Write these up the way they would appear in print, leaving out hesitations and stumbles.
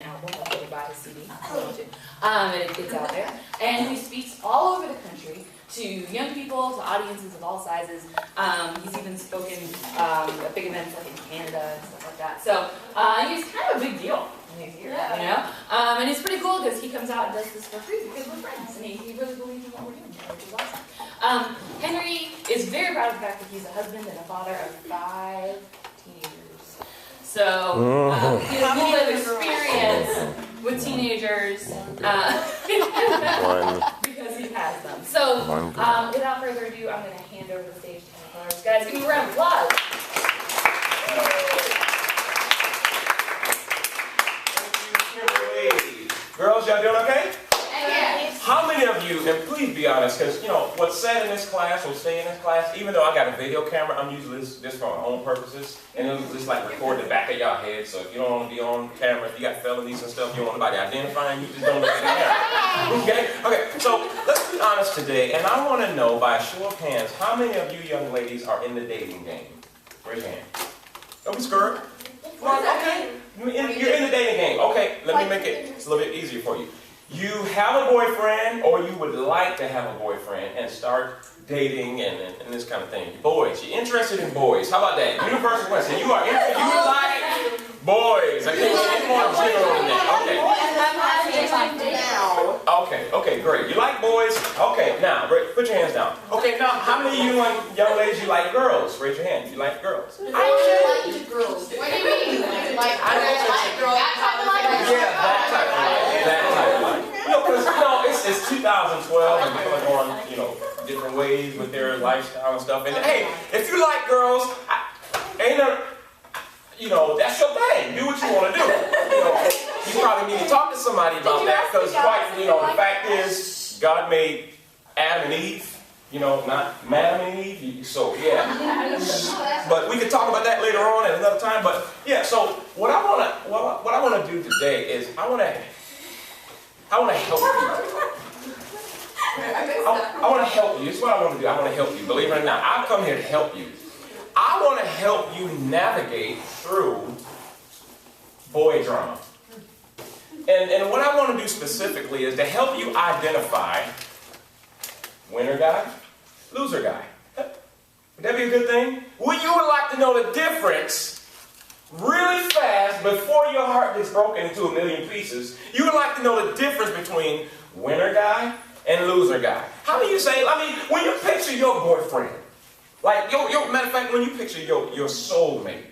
album, hopefully buy his CD, and it's out there. And he speaks all over the country to young people, to audiences of all sizes. He's even spoken at big events like in Canada and stuff like that. So he's kind of a big deal when he's here, you know? And it's pretty cool because he comes out and does this for free because we're friends, and he really believes in what we're doing, which is awesome. Henry is very proud of the fact that he's a husband and a father of 5 teenagers. So he has a little bit of experience with teenagers because he has them. So without further ado, I'm going to hand over the stage to Henry Flowers. Guys, give me a round of applause. Girls, y'all doing okay? Yes. How many of you, and please be honest, because you know, what's said in this class will stay in this class, even though I got a video camera, I'm using this for my own purposes, and it'll just like record the back of y'all head, so if you don't want to be on camera, if you got felonies and stuff, you don't want anybody identifying you, just don't look at the camera. Okay? Okay, so let's be honest today, and I want to know by a show of hands, how many of you young ladies are in the dating game? Raise your hand. Don't be scared. Come on, okay. You're in the dating game. Okay, let me make it a little bit easier for you. You have a boyfriend, or you would like to have a boyfriend and start dating and this kind of thing. Boys, you're interested in boys. How about that? Universal question. You are interested. You like boys. I can't get any more general than that. Okay. Okay, great. You like boys. Okay, now put your hands down. Okay, now how many of you young ladies you like girls? Raise your hand. You like girls. I like girls. What do you mean? Like girls? Yeah, that type of life. You know, because, you know, it's 2012 and people are going, you know, different ways with their lifestyle and stuff. And hey, if you like girls, you know, that's your thing. Do what you want to do. You know, you probably need to talk to somebody about that because, quite, you know, the fact is, God made Adam and Eve. You know, not Madam and Eve. So yeah. But we could talk about that later on at another time. But yeah. So what I wanna do today is I wanna help you. I want to help you. This is what I want to do. I want to help you. Believe it or not, I've come here to help you. I want to help you navigate through boy drama. And what I want to do specifically is to help you identify winner guy, loser guy. Would that be a good thing? Would you like to know the difference really fast before your heart gets broken into a million pieces? You would like to know the difference between winner guy and loser guy. How do you say, I mean, when you picture your boyfriend, like, matter of fact, when you picture your soulmate,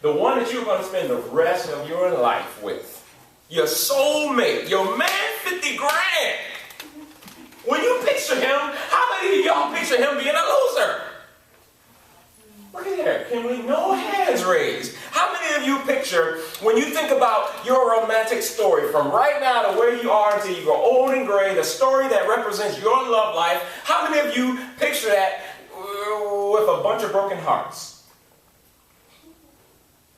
the one that you're going to spend the rest of your life with, your soulmate, your man 50 grand, when you picture him, how many of y'all picture him being a loser? Look at there. Can we? No hands raised. How many of you picture, when you think about your romantic story from right now to where you are until you grow old and gray, the story that represents your love life, how many of you picture that with a bunch of broken hearts?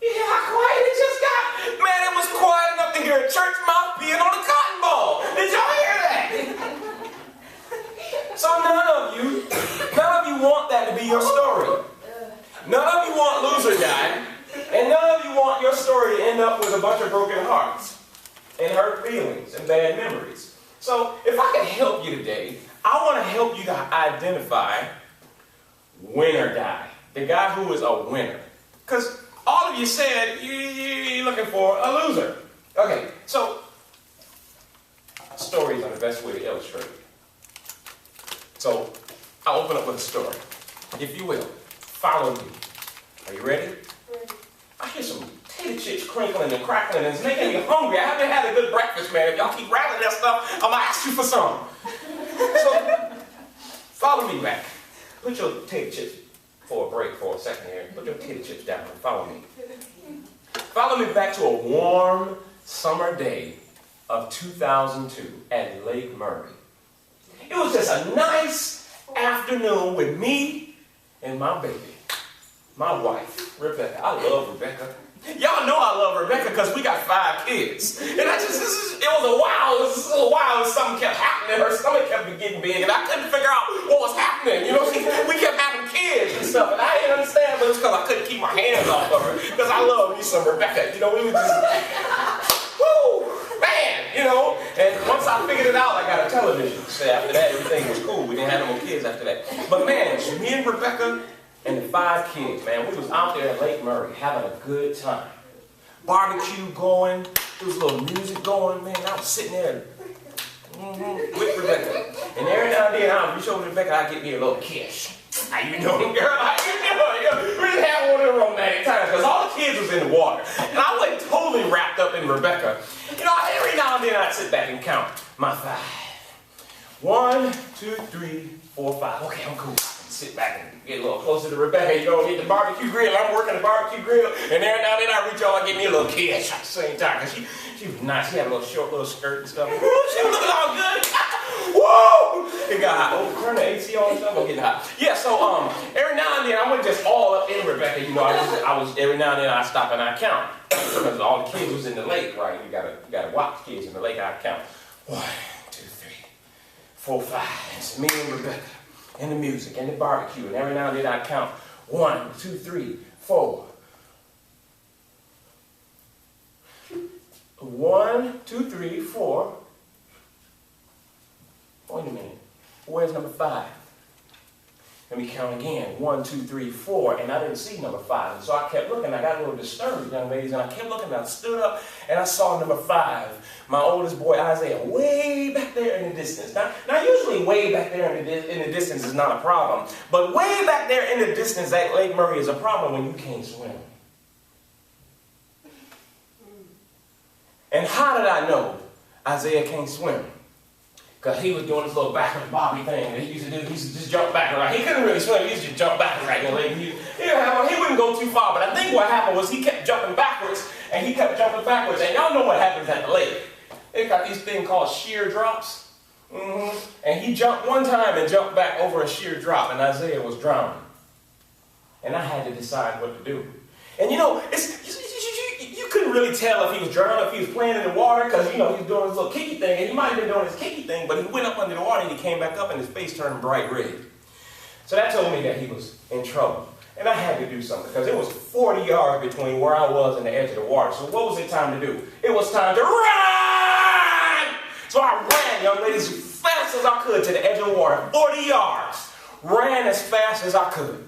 Yeah, how quiet it just got. Man, it was quiet enough to hear a church mouse peeing on a cotton ball. Did y'all hear that? So none of you want that to be your story. None of you want loser guy, and none of you want your story to end up with a bunch of broken hearts and hurt feelings and bad memories. So if I can help you today, I want to help you to identify winner guy, the guy who is a winner. Because all of you said you're looking for a loser. Okay, so stories are the best way to illustrate it. So I'll open up with a story, if you will. Follow me. Are you ready? I hear some tater chips crinkling and crackling and it's making me hungry. I haven't had a good breakfast, man. If y'all keep rattling that stuff, I'm going to ask you for some. So, follow me back. Put your tater chips for a break for a second here. Put your tater chips down and follow me. Follow me back to a warm summer day of 2002 at Lake Murray. It was just a nice afternoon with me and my baby, my wife, Rebecca. I love Rebecca. Y'all know I love Rebecca because we got 5 kids. And it was a while, something kept happening. Her stomach kept getting big and I couldn't figure out what was happening. You know, we kept having kids and stuff and I didn't understand, but it was because I couldn't keep my hands off of her because I love me some Rebecca. You know, we were just, woo! I figured it out. I got a television. So after that, everything was cool. We didn't have no more kids after that. But man, it's me and Rebecca and the 5 kids, man. We was out there at Lake Murray having a good time. Barbecue going. There was a little music going, man. I was sitting there with Rebecca. And every now and then, I'd reach over to Rebecca, I'd get me a little kiss. How you doing, girl? How you doing? We just had one of them romantic times because all the kids was in the water. And I went totally wrapped up in Rebecca. You know, every now and then I'd sit back and count my 5. 1, 2, 3, 4, 5. Okay, I'm cool. Sit back and get a little closer to Rebecca. You know, get the barbecue grill. I'm working the barbecue grill. And every now and then I reach over and give me a little kiss at the same time. Because she was nice. She had a little short little skirt and stuff. Ooh, she was looking all good. Whoa! It got hot. Oh, turn the AC on and stuff. I'm getting hot. Yeah, so every now and then I wasn't just all up in Rebecca. You know, I was every now and then I stop and I count. Because all the kids was in the lake, right? You gotta watch kids in the lake. I count. 1, 2, 3, 4, 5. It's me and Rebecca. And the music, and the barbecue, and every now and then I count 1, 2, 3, 4. 1, 2, 3, 4. Wait a minute. Where's number 5? Let me count again. 1, 2, 3, 4. And I didn't see number 5. And so I kept looking. I got a little disturbed, young ladies. And I kept looking. And I stood up and I saw number 5. My oldest boy, Isaiah, way back there in the distance. Now usually way back there in the distance is not a problem. But way back there in the distance at Lake Murray is a problem when you can't swim. And how did I know Isaiah can't swim? Because he was doing this little backwards bobby thing that he used to do. He used to just jump back and right. He couldn't really swim. He used to just jump back and right. He wouldn't go too far. But I think what happened was he kept jumping backwards and he kept jumping backwards. And y'all know what happens at the lake. They got these things called sheer drops. And he jumped one time and jumped back over a sheer drop. And Isaiah was drowning. And I had to decide what to do. And you know, you couldn't really tell if he was drowning, if he was playing in the water, because, you know, he was doing his little kicky thing, and he might have been doing his kicky thing, but he went up under the water and he came back up and his face turned bright red. So that told me that he was in trouble. And I had to do something, because it was 40 yards between where I was and the edge of the water. So what was it time to do? It was time to run! So I ran, young ladies, as fast as I could to the edge of the water, 40 yards. Ran as fast as I could.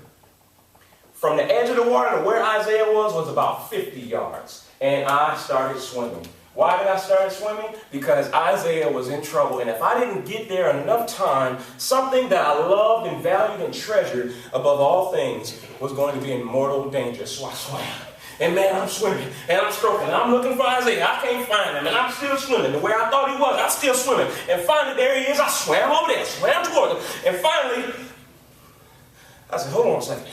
From the edge of the water to where Isaiah was about 50 yards. And I started swimming. Why did I start swimming? Because Isaiah was in trouble. And if I didn't get there in enough time, something that I loved and valued and treasured above all things was going to be in mortal danger. So I swam. And man, I'm swimming. And I'm stroking. And I'm looking for Isaiah. I can't find him. And I'm still swimming. The way I thought he was, I'm still swimming. And finally, there he is. I swam over there. Swam toward him. And finally, I said, hold on a second.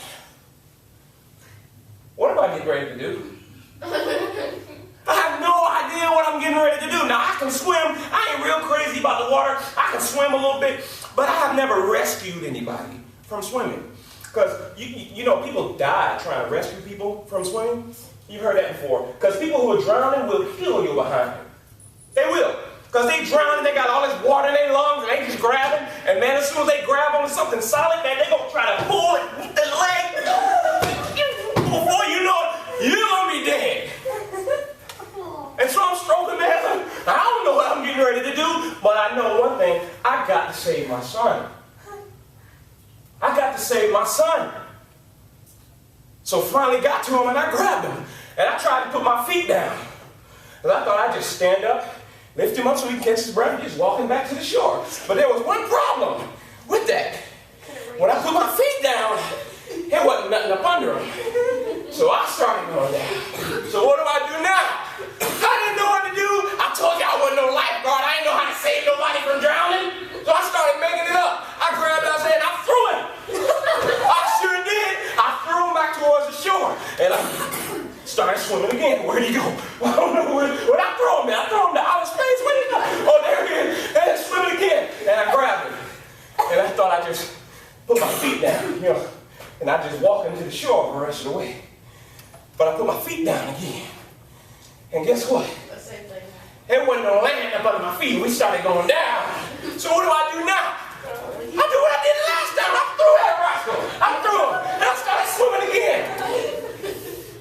What am I getting ready to do? I have no idea what I'm getting ready to do. Now, I can swim. I ain't real crazy about the water. I can swim a little bit. But I have never rescued anybody from swimming. Because, you know, people die trying to rescue people from swimming. You've heard that before. Because people who are drowning will kill you behind them. They will. Because they drowning, they got all this water in their lungs, and they just grabbing. And man, as soon as they grab onto something solid, man, they gonna try to pull it with their leg. Before you know it, you're gonna be dead. And so I'm stroking man. I don't know what I'm getting ready to do, but I know one thing. I got to save my son. I got to save my son. So finally got to him and I grabbed him. And I tried to put my feet down. And I thought I'd just stand up, lift him up so he can catch his breath and just walk him back to the shore. But there was one problem with that. When I put my feet down, there wasn't nothing up under him. So I started going down. So what do I do now? I didn't know what to do. I told you I wasn't no lifeguard. I didn't know how to save nobody from drowning. So I started making it up. I grabbed Isaiah and I threw him. I sure did. I threw him back towards the shore. And I started swimming again. Where'd he go? I don't know where'd I throw him at. I threw him to outer space. Where'd he go? Oh, there he is. And swimming again. And I grabbed him. And I thought I'd just put my feet down, you know. And I just walked him to the shore the rest of the way. But I put my feet down again. And guess what? The same thing. There wasn't no land up under my feet. We started going down. So what do I do now? I do what I did last time. I threw that rascal. I threw him. And I started swimming again.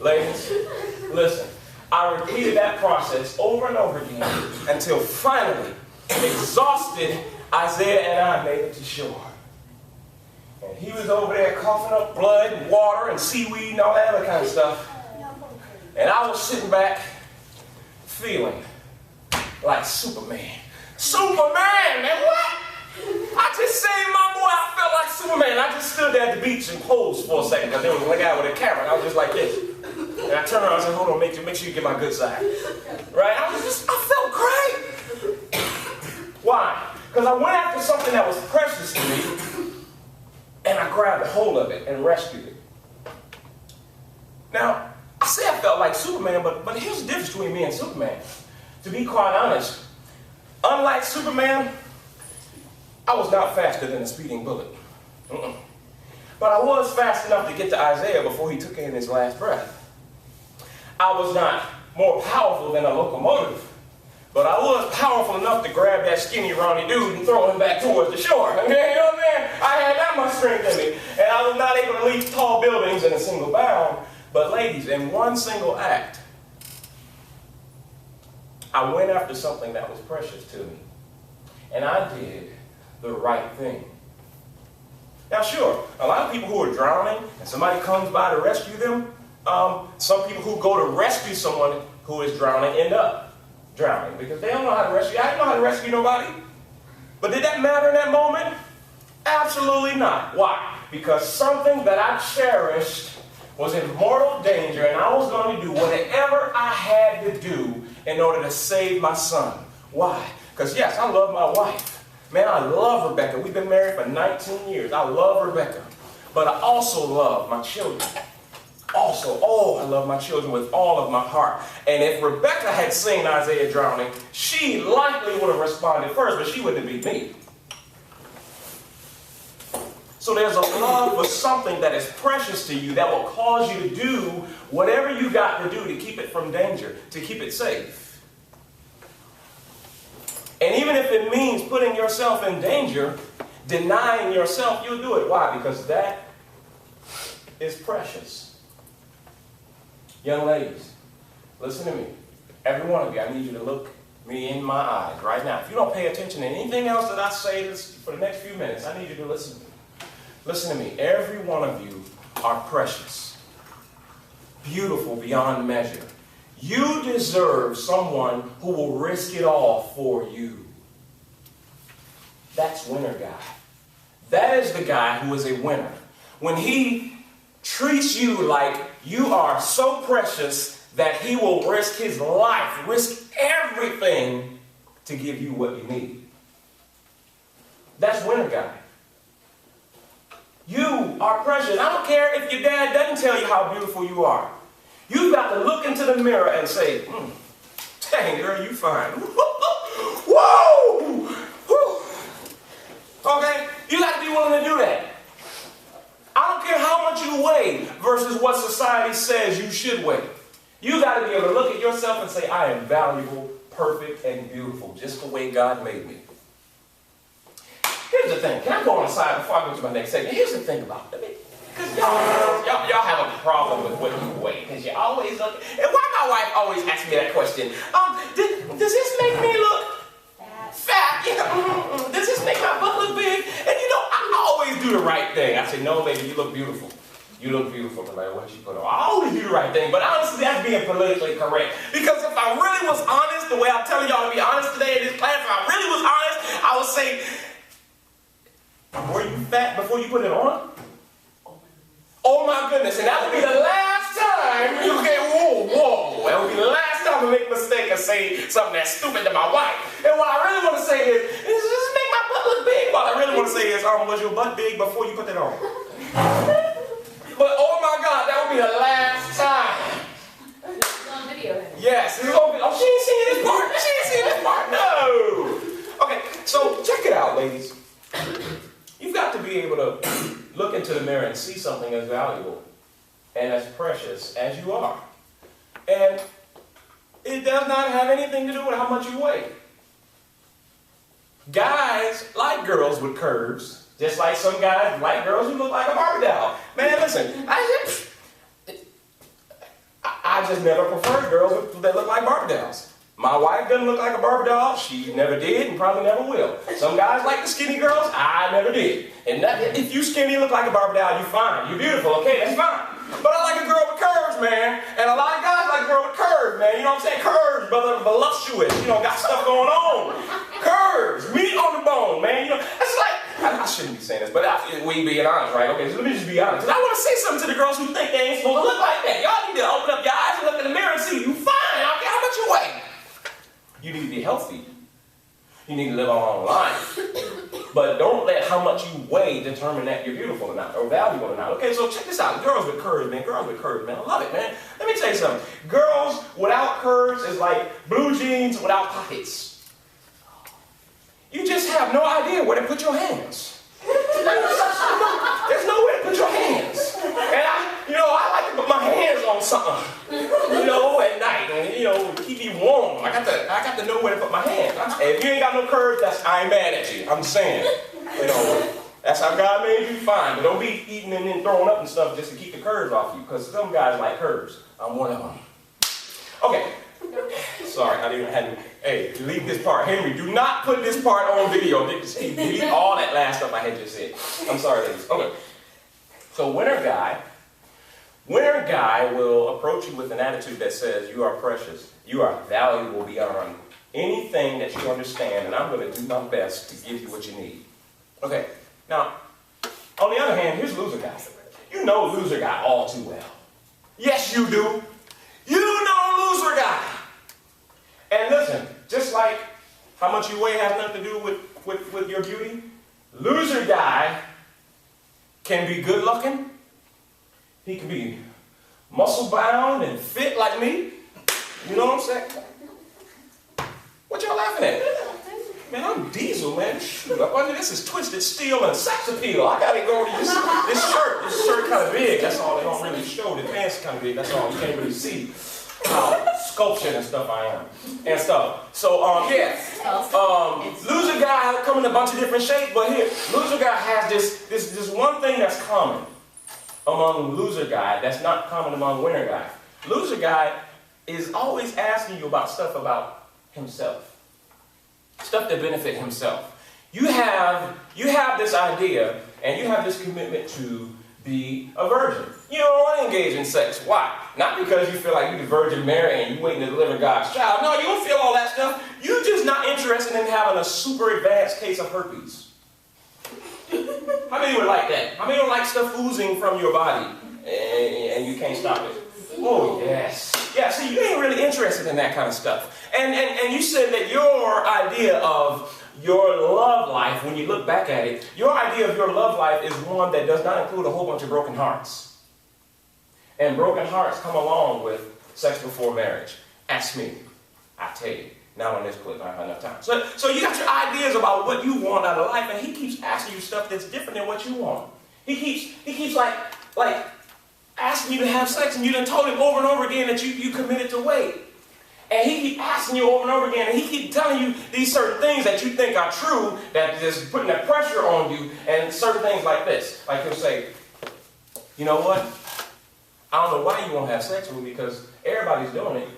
Ladies, listen. I repeated that process over and over again until finally exhausted, Isaiah and I made it to shore. And he was over there coughing up blood and water and seaweed and all that other kind of stuff. And I was sitting back feeling like Superman. Superman, man, what? I just saved my boy. I felt like Superman. I just stood there at the beach and posed for a second because there was a guy with a camera and I was just like this. And I turned around and said, hold on, make sure you get my good side. Right? I felt great. Why? Because I went after something that was precious to me and I grabbed a hold of it and rescued it. Now, I say I felt like Superman, but here's the difference between me and Superman. To be quite honest, unlike Superman, I was not faster than a speeding bullet. But I was fast enough to get to Isaiah before he took in his last breath. I was not more powerful than a locomotive, but I was powerful enough to grab that skinny, rowdy dude and throw him back towards the shore. Okay, you know what I'm saying? I had that much strength in me, and I was not able to leap tall buildings in a single bound. But ladies, in one single act, I went after something that was precious to me, and I did the right thing. Now sure, a lot of people who are drowning and somebody comes by to rescue them, some people who go to rescue someone who is drowning end up drowning because they don't know how to rescue. I didn't know how to rescue nobody. But did that matter in that moment? Absolutely not. Why? Because something that I cherished was in mortal danger and I was going to do whatever I had to do in order to save my son. Why? Because yes, I love my wife. Man, I love Rebecca. We've been married for 19 years. I love Rebecca. But I also love my children. I love my children with all of my heart. And if Rebecca had seen Isaiah drowning, she likely would have responded first, but she wouldn't have been me. So there's a love for something that is precious to you that will cause you to do whatever you got to do to keep it from danger, to keep it safe. And even if it means putting yourself in danger, denying yourself, you'll do it. Why? Because that is precious. Young ladies, listen to me. Every one of you, I need you to look me in my eyes right now. If you don't pay attention to anything else that I say for the next few minutes, I need you to listen to me. Listen to me. Every one of you are precious, beautiful beyond measure. You deserve someone who will risk it all for you. That's winner guy. That is the guy who is a winner. When he treats you like you are so precious that he will risk his life, risk everything to give you what you need. That's winner guy. You are precious. I don't care if your dad doesn't tell you how beautiful you are. You've got to look into the mirror and say, dang, girl, you fine. Whoa! Okay? You got to be willing to do that. I don't care how much you weigh versus what society says you should weigh. You got to be able to look at yourself and say, I am valuable, perfect, and beautiful, just the way God made me. Here's the thing. Can I go on the side before I go to my next segment? Here's the thing about it. Because y'all have a problem with what you weigh. Because you always look. And why my wife always asks me that question? Does this make me look fat? Yeah. Does this make my butt look big? And you know, I always do the right thing. I say, no, baby, you look beautiful. You look beautiful no matter what you put on. I always do the right thing, but honestly, that's being politically correct. Because if I really was honest, the way I'm telling y'all to be honest today in this class, if I really was honest, I would say, were you fat before you put it on? Oh my goodness, and that would be the last time you get, whoa. That would be the last time I make a mistake and say something that's stupid to my wife. And what I really want to say is, does this make my butt look big? What I really want to say is, was your butt big before you put that on? But oh my God, that would be the last time. It's on video. Yes, it's on video. Oh, she ain't seen this part. She ain't seen this part. No. Okay, so check it out, ladies. You've got to be able to look into the mirror and see something as valuable and as precious as you are. And it does not have anything to do with how much you weigh. Guys like girls with curves, just like some guys like girls who look like a Barbie doll. Man, listen, I just never preferred girls that look like Barbie dolls. My wife doesn't look like a Barbie doll. She never did and probably never will. Some guys like the skinny girls. I never did. And if you skinny look like a Barbie doll, you're fine. You're beautiful. Okay, that's fine. But I like a girl with curves, man. And a lot of guys like a girl with curves, man. You know what I'm saying? Curves, brother, voluptuous. You know, got stuff going on. Curves, meat on the bone, man. You know, that's like, I shouldn't be saying this, but we being honest, right? Okay, so let me just be honest. Because I want to say something to the girls who think they ain't supposed to look like that. Y'all need to open up your eyes and look in the mirror and see you fine. I don't care how much you weigh. You need to be healthy. You need to live a long life. But don't let how much you weigh determine that you're beautiful or not, or valuable or not. Okay, so check this out. Girls with curves, man. Girls with curves, man. I love it, man. Let me tell you something. Girls without curves is like blue jeans without pockets. You just have no idea where to put your hands. There's nowhere to put your hands. And I like to put my hands on something, at night, and keep me warm. I got to know where to put my hands. If you ain't got no curves, I ain't mad at you. I'm just saying, that's how God made you, fine. But don't be eating and then throwing up and stuff just to keep the curves off you, because some guys like curves. I'm one of them. Okay. Sorry, I didn't have to. Hey, delete this part. Henry, do not put this part on video. Delete all that last stuff I had just said. I'm sorry, ladies. Okay. So winner guy will approach you with an attitude that says, you are precious. You are valuable beyond anything that you understand, and I'm going to do my best to give you what you need. Okay. Now, on the other hand, here's loser guy. You know loser guy all too well. Yes, you do. You know loser guy. And listen, just like how much you weigh has nothing to do with your beauty, loser guy can be good looking. He can be muscle bound and fit like me. You know what I'm saying? What y'all laughing at? Man, I'm Diesel, man. Shoot, up under this is twisted steel and sex appeal. I gotta go to this shirt. This shirt kind of big. That's all. They don't really show. The pants kind of big. That's all. You can't really see how sculptured and stuff I am and stuff. So loser guy come in a bunch of different shapes, but here, loser guy has this one thing that's common among loser guy that's not common among winner guy. Loser guy is always asking you about stuff about himself, stuff that benefit himself. You have this idea and you have this commitment to be a virgin. You don't want to engage in sex. Why? Not because you feel like you're the Virgin Mary and you're waiting to deliver God's child. No, you don't feel all that stuff. You're just not interested in having a super advanced case of herpes. How many would like that? How many would like stuff oozing from your body and you can't stop it? Oh, yes. Yeah, see, you ain't really interested in that kind of stuff. And you said that your idea of your love life, when you look back at it, your idea of your love life is one that does not include a whole bunch of broken hearts. And broken hearts come along with sex before marriage. Ask me. I tell you. Not on this clip, I don't have enough time. So you got your ideas about what you want out of life, and he keeps asking you stuff that's different than what you want. He keeps like asking you to have sex, and you done told him over and over again that you committed to wait. And he keeps asking you over and over again, and he keeps telling you these certain things that you think are true, that is putting that pressure on you, and certain things like this. Like he'll say, you know what? I don't know why you won't have sex with me, because everybody's doing it.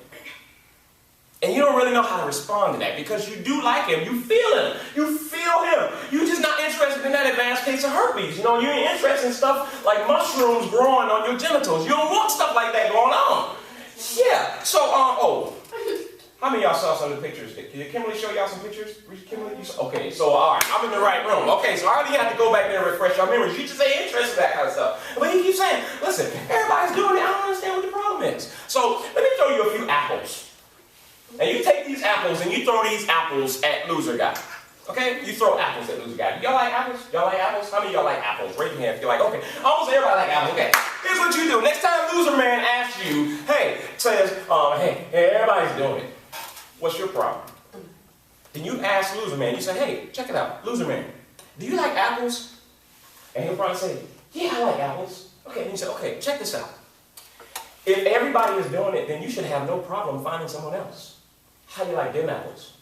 And you don't really know how to respond to that, because you do like him. You feel him. You feel him. You're just not interested in that advanced case of herpes. You know, you ain't interested in stuff like mushrooms growing on your genitals. You don't want stuff like that going on. Yeah. So, how many of y'all saw some of the pictures? Did Kimberly show y'all some pictures? Kimberly, okay, so all right, I'm in the right room. Okay, so I already have to go back there and refresh your memories. You just ain't interested in that kind of stuff. But he keeps saying, listen, everybody's doing it. I don't understand what the problem is. So let me throw you a few apples. And you take these apples and you throw these apples at loser guy. Okay? You throw apples at loser guy. Y'all like apples? Y'all like apples? How many of y'all like apples? Raise your hand if you're like, okay. Almost everybody like apples. Okay. Here's what you do. Next time loser man asks you, says, hey, everybody's doing it. What's your problem? Then you ask loser man, you say, hey, check it out. Loser man, do you like apples? And he'll probably say, yeah, I like apples. Okay, and you say, okay, check this out. If everybody is doing it, then you should have no problem finding someone else. How do you like them apples?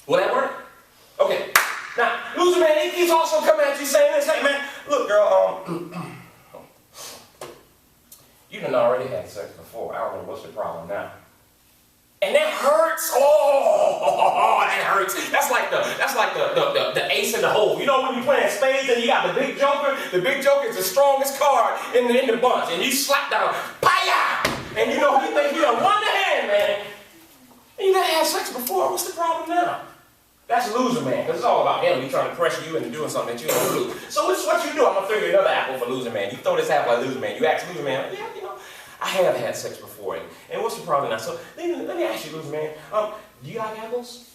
Will that work? Okay. Now, loser man, he's also coming at you saying this, hey man, look girl, you done already had sex before. I don't know what's the problem now. And that hurts. Oh, that hurts. That's like the ace in the hole. You know when you're playing spades and you got the big joker? The big joker is the strongest card in the bunch. And you slap down, paya! And you know, you think you done won the hand, man. And you done had sex before. What's the problem now? That's loser man, because it's all about him. He's trying to pressure you into doing something that you don't do. So this is what you do. I'm going to throw you another apple for loser man. You throw this apple at loser man. You ask loser man, yeah, you know, I have had sex before. And what's the problem now? So let me ask you, loser man, do you like apples?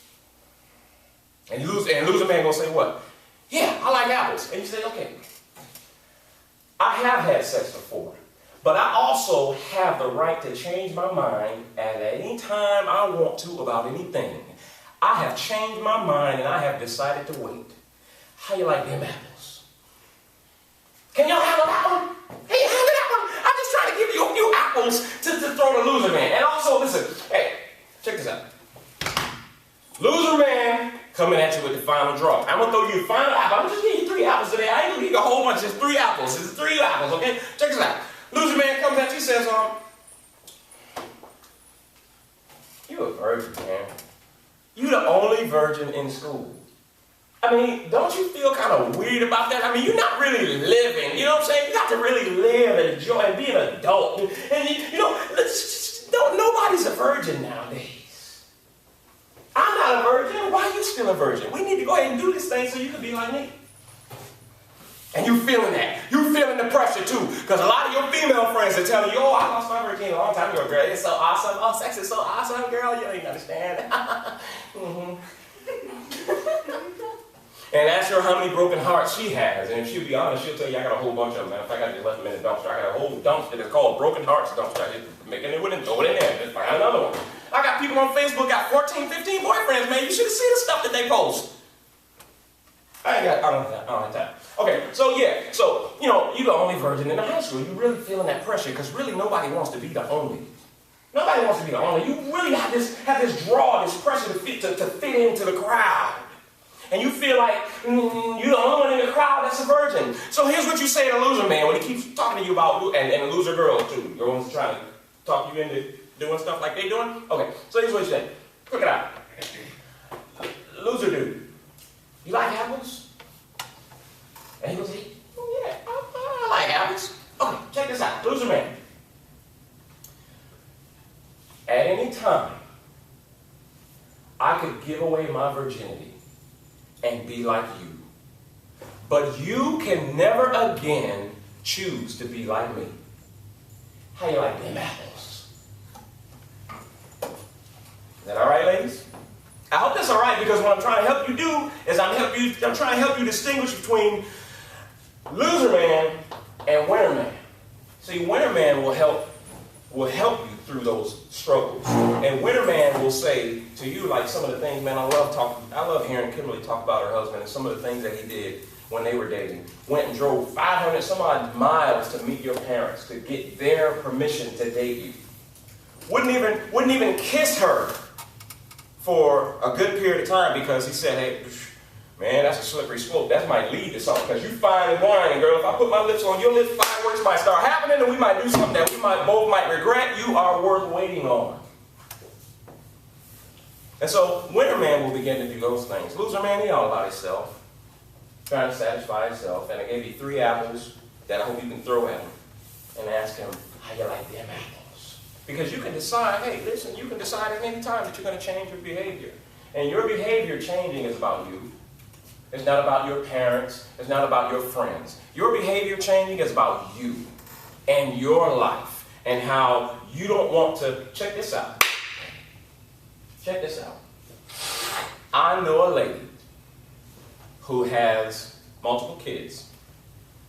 And loser man going to say what? Yeah, I like apples. And you say, okay, I have had sex before. But I also have the right to change my mind at any time I want to about anything. I have changed my mind and I have decided to wait. How you like them apples? Can y'all handle that one? Hey, handle that one? I'm just trying to give you a few apples to throw the loser man. And also, listen, hey, check this out. Loser man coming at you with the final draw. I'm going to throw you the final apple. I'm just giving you 3 apples today. I ain't going to give you a whole bunch. It's 3 apples. It's 3 apples, okay? Check this out. Loser man comes at you and says, you a virgin, man. You the only virgin in school. I mean, don't you feel kind of weird about that? I mean, you're not really living. You know what I'm saying? You got to really live and enjoy and be an adult. And you know, nobody's a virgin nowadays. I'm not a virgin. Why are you still a virgin? We need to go ahead and do this thing so you can be like me. And you feeling that. You feeling the pressure too. Because a lot of your female friends are telling you, oh, I lost my virginity a long time ago, girl. It's so awesome. Oh, sex is so awesome, girl. You ain't understand. And ask her how many broken hearts she has. And if she'll be honest, she'll tell you, I got a whole bunch of them. Matter of fact, I just left them in the dumpster. I got a whole dumpster that's called Broken Hearts dumpster. I just make it in, throw it in there. Just find another one. I got people on Facebook got 14, 15 boyfriends, man. You should have seen the stuff that they post. I don't have time. Okay, so yeah, you know, you're the only virgin in the high school. You're really feeling that pressure because really nobody wants to be the only. Nobody wants to be the only. You really have this draw, this pressure to fit into the crowd. And you feel like you're the only one in the crowd that's a virgin. So here's what you say to loser man when he keeps talking to you about, and loser girls too. You're ones trying to talk you into doing stuff like they doing. Okay, so here's what you say. Check it out. Loser dude. You like apples? And he goes, oh yeah, I like apples. Okay, check this out. Loser man. At any time, I could give away my virginity and be like you. But you can never again choose to be like me. How you like them apples? Is that all right, ladies? I hope that's all right, because what I'm trying to help you do is I'm trying to help you distinguish between loser man and winner man. See, winner man will help you through those struggles. And winner man will say to you, like some of the things, man, I love hearing Kimberly talk about her husband and some of the things that he did when they were dating. Went and drove 500 some odd miles to meet your parents to get their permission to date you. Wouldn't even kiss her for a good period of time because he said, hey, man, that's a slippery slope. That might lead to something. Because you fine and whining, girl. If I put my lips on your lips, fireworks might start happening and we might do something that we both might regret. You are worth waiting on. And so, winner man will begin to do those things. Loser man, he all about himself. Trying to satisfy himself. And I gave you 3 apples that I hope you can throw at him. And ask him, how you like them apples? Because you can decide, hey, listen, you can decide at any time that you're going to change your behavior. And your behavior changing is about you. It's not about your parents. It's not about your friends. Your behavior changing is about you and your life and how you don't want to. Check this out. Check this out. I know a lady who has multiple kids,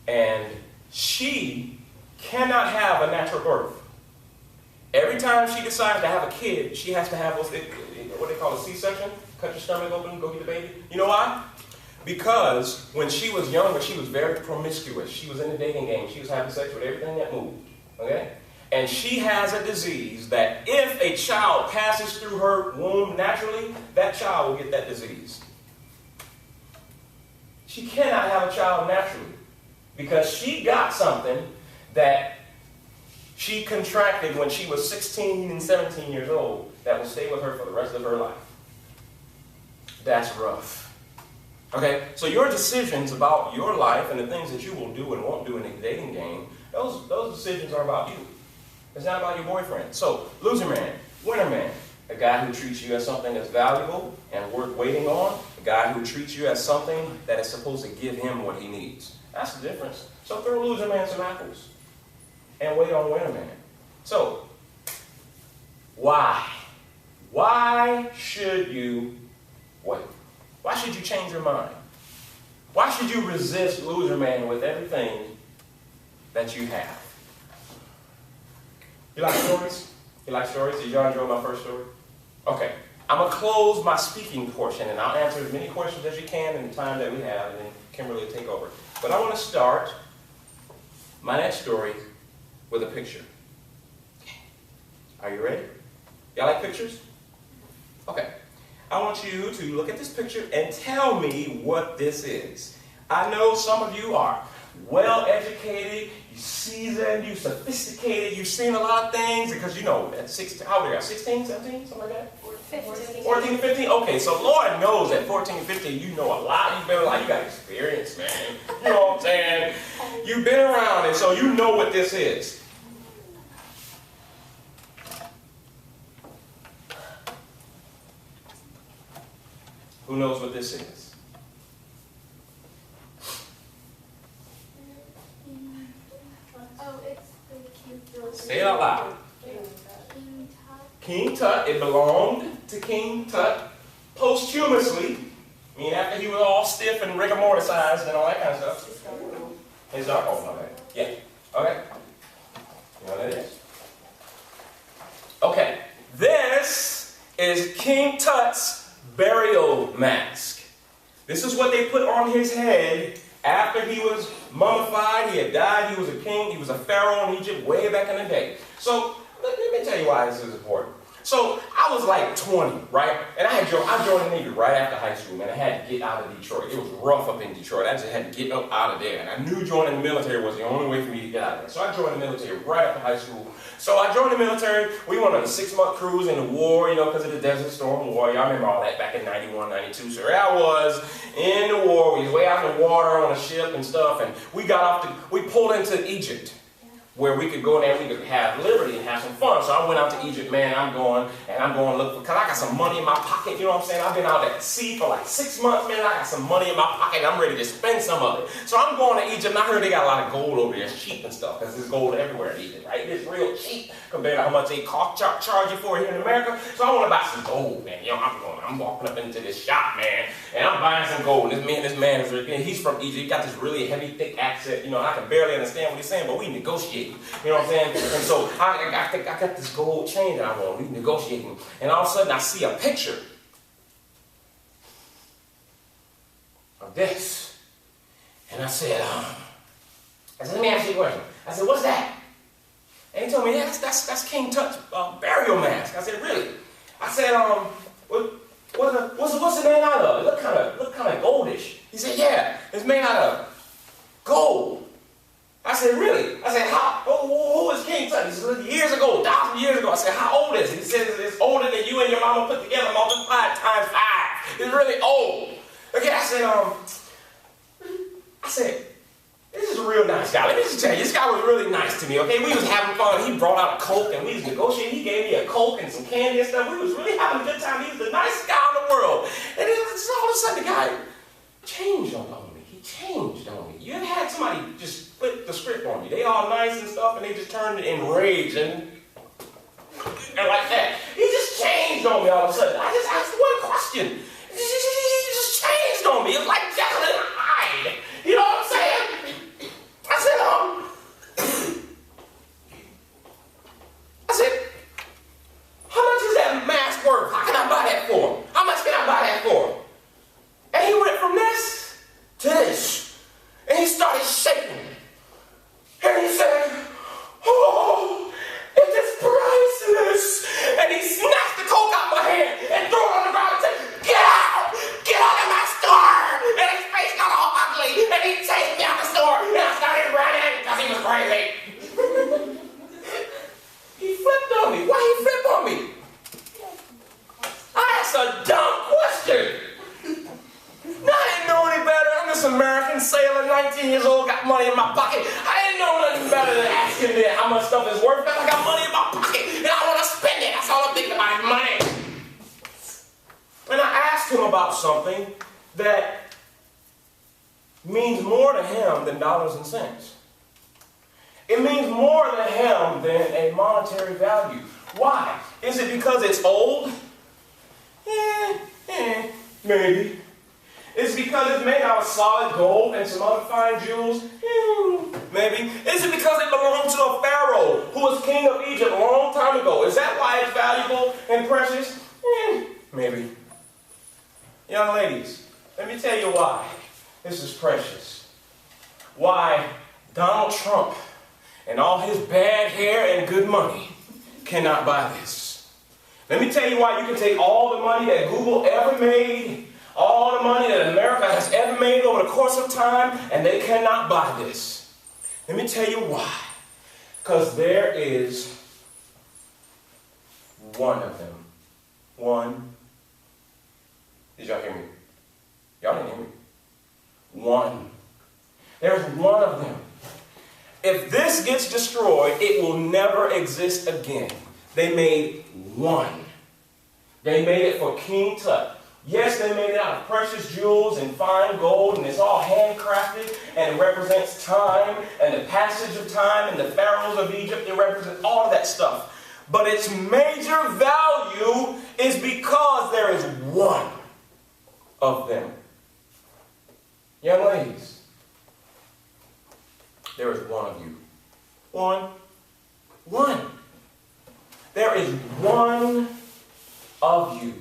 and she cannot have a natural birth. Every time she decides to have a kid, she has to have what they call a C-section. Cut your stomach open, go get the baby. You know why? Because when she was younger, she was very promiscuous. She was in the dating game. She was having sex with everything that moved. Okay? And she has a disease that if a child passes through her womb naturally, that child will get that disease. She cannot have a child naturally because she got something that she contracted when she was 16 and 17 years old that will stay with her for the rest of her life. That's rough. Okay, so your decisions about your life and the things that you will do and won't do in the dating game, those decisions are about you. It's not about your boyfriend. So, loser man, winner man, a guy who treats you as something that's valuable and worth waiting on, a guy who treats you as something that is supposed to give him what he needs. That's the difference. So throw loser man some apples and wait on winner man. So, why? Why should you wait? Why should you change your mind? Why should you resist loser man with everything that you have? You like stories? You like stories? Did y'all enjoy my first story? Okay. I'm going to close my speaking portion, and I'll answer as many questions as you can in the time that we have, and then Kimberly will take over. But I want to start my next story with a picture. Are you ready? Y'all like pictures? Okay. I want you to look at this picture and tell me what this is. I know some of you are well-educated, you seasoned, you sophisticated, you've seen a lot of things because you know at 16, how old are you? 16, 17, something like that? 14, 15? Okay, so Lord knows at 14, 15 you know a lot. You've been like, you got experience, man. You know what I'm saying? You've been around and so you know what this is. Who knows what this is? Oh, it's the King. Say it out loud. King Tut. King Tut, it belonged to King Tut posthumously. I mean, after he was all stiff and rigor mortisized and all that kind of stuff. His dog, oh, okay. Yeah, okay. You know what that is? Okay, this is King Tut's burial mask. This is what they put on his head after he was mummified. He had died. He was a king. He was a pharaoh in Egypt way back in the day. So let me tell you why this is important. So I was like 20, right? And I joined the Navy right after high school, man. I had to get out of Detroit. It was rough up in Detroit. I just had to get up out of there. And I knew joining the military was the only way for me to get out of there. So I joined the military right after high school. So I joined the military. We went on a 6-month cruise in the war, you know, because of the Desert Storm War. Y'all remember all that back in 91, 92. So there I was in the war. We was way out in the water on a ship and stuff. And we pulled into Egypt, where we could go in there and we could have liberty and have some fun. So I went out to Egypt, man. I'm going look for, because I got some money in my pocket, you know what I'm saying? I've been out at sea for like 6 months, man. I got some money in my pocket. I'm ready to spend some of it. So I'm going to Egypt, and I heard they got a lot of gold over there. It's cheap and stuff, because there's gold everywhere in Egypt, right? It's real cheap compared to how much they charge you for it here in America. So I want to buy some gold, man. You know, I'm walking up into this shop, man, and I'm buying some gold. And this man is, he's from Egypt. He got this really heavy, thick accent, you know, and I can barely understand what he's saying, but we negotiate. You know what I'm saying? And so I got this gold chain that I want. We negotiating. And all of a sudden I see a picture of this. And I said, let me ask you a question. I said, what's that? And he told me, yeah, that's King Tut's burial mask. I said, really? I said, what's it made out of? It look kind of goldish. He said, yeah, it's made out of gold. I said, really? I said, who is King Tut? He said, years ago, 1,000 years ago. I said, how old is it? He said, it's older than you and your mama put together, multiplied times 5. It's really old. Okay, I said, this is a real nice guy. Let me just tell you, this guy was really nice to me, okay? We was having fun. He brought out a Coke, and we was negotiating. He gave me a Coke and some candy and stuff. We was really having a good time. He was the nicest guy in the world. And then all of a sudden, the guy changed on me. He changed on me. You ever had somebody just flip the script on you? They all nice and stuff, and they just turned enraged and like that. He just changed on me all of a sudden. I just asked one question. He just changed on me. It was like Jekyll and Hyde. You know what I'm saying? I said, how much is that mask worth? How can I buy that for? How much can I buy that for? And he went from this to this. And he started shaking. And he said, oh, it is priceless. And he snatched the Coke out of my hand and threw it on the ground and said, get out of my store. And his face got all ugly. And he chased me out the store. And I started running because he was crazy. He flipped on me. Why he flip on me? a dumb question. No, I didn't know any better. I'm this American sailor, 19 years old, got money in my pocket. I didn't know nothing better than asking me how much stuff is worth. I got money in my pocket, and I want to spend it. That's all I'm thinking about is money. And I asked him about something that means more to him than dollars and cents. It means more to him than a monetary value. Why? Is it because it's old? Maybe. Is it because it's made out of solid gold and some other fine jewels? Maybe. Is it because it belonged to a pharaoh who was king of Egypt a long time ago? Is that why it's valuable and precious? Maybe. Young ladies, let me tell you why this is precious. Why Donald Trump and all his bad hair and good money cannot buy this. Let me tell you why you can take all the money that Google ever made, all the money that America has ever made over the course of time, and they cannot buy this. Let me tell you why. Because there is one of them. One. Did y'all hear me? Y'all didn't hear me. One. There's one of them. If this gets destroyed, it will never exist again. They made one. They made it for King Tut. Yes, they made it out of precious jewels and fine gold, and it's all handcrafted, and it represents time and the passage of time and the pharaohs of Egypt. It represents all of that stuff. But its major value is because there is one of them. Young ladies, there is one of you. One. There is one of you.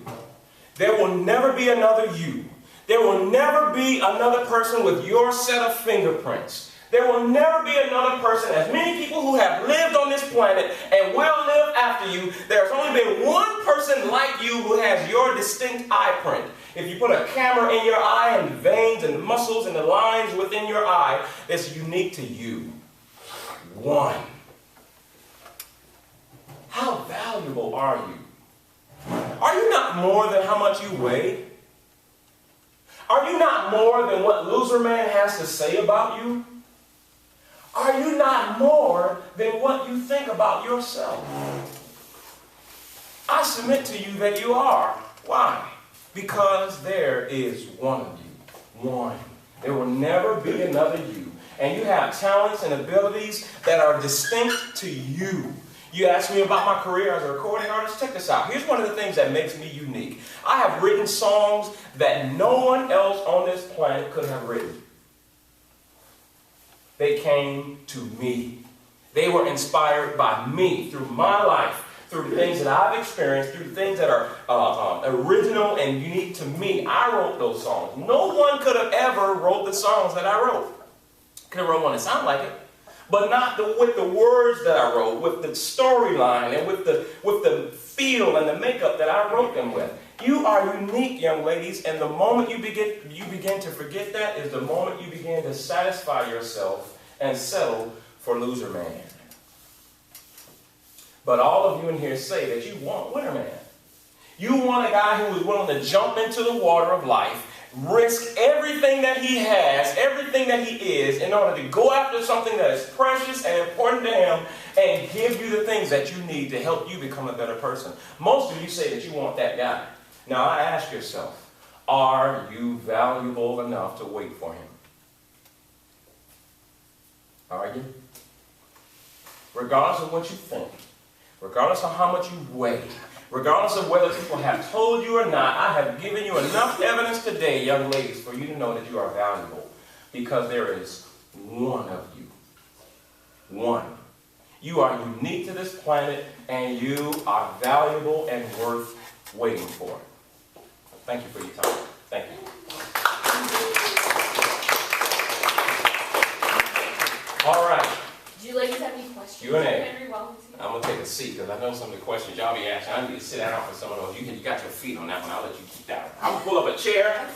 There will never be another you. There will never be another person with your set of fingerprints. There will never be another person, as many people who have lived on this planet and will live after you. There's only been one person like you who has your distinct eye print. If you put a camera in your eye and the veins and the muscles and the lines within your eye, it's unique to you. One. How valuable are you? Are you not more than how much you weigh? Are you not more than what Loser Man has to say about you? Are you not more than what you think about yourself? I submit to you that you are. Why? Because there is one of you. One. There will never be another you. And you have talents and abilities that are distinct to you. You asked me about my career as a recording artist. Check this out. Here's one of the things that makes me unique. I have written songs that no one else on this planet could have written. They came to me. They were inspired by me through my life, through things that I've experienced, through things that are original and unique to me. I wrote those songs. No one could have ever wrote the songs that I wrote. Could have wrote one that sounded like it, but not with the words that I wrote, with the storyline and with the feel and the makeup that I wrote them with. You are unique, young ladies, and the moment you begin to forget that is the moment you begin to satisfy yourself and settle for Loser Man. But all of you in here say that you want Winner Man. You want a guy who is willing to jump into the water of life, risk everything that he has, everything that he is, in order to go after something that is precious and important to him and give you the things that you need to help you become a better person. Most of you say that you want that guy. Now I ask yourself, are you valuable enough to wait for him? Are you? Regardless of what you think, regardless of how much you weigh, regardless of whether people have told you or not, I have given you enough evidence today, young ladies, for you to know that you are valuable. Because there is one of you. One. You are unique to this planet, and you are valuable and worth waiting for. Thank you for your time. Thank you. All right. Do you ladies have any questions? Q&A. Henry, while he's here? I'm going to take a seat because I know some of the questions y'all be asking. I need to sit down for some of those. You got your feet on that one. I'll let you keep that one. I'm going to pull up a chair.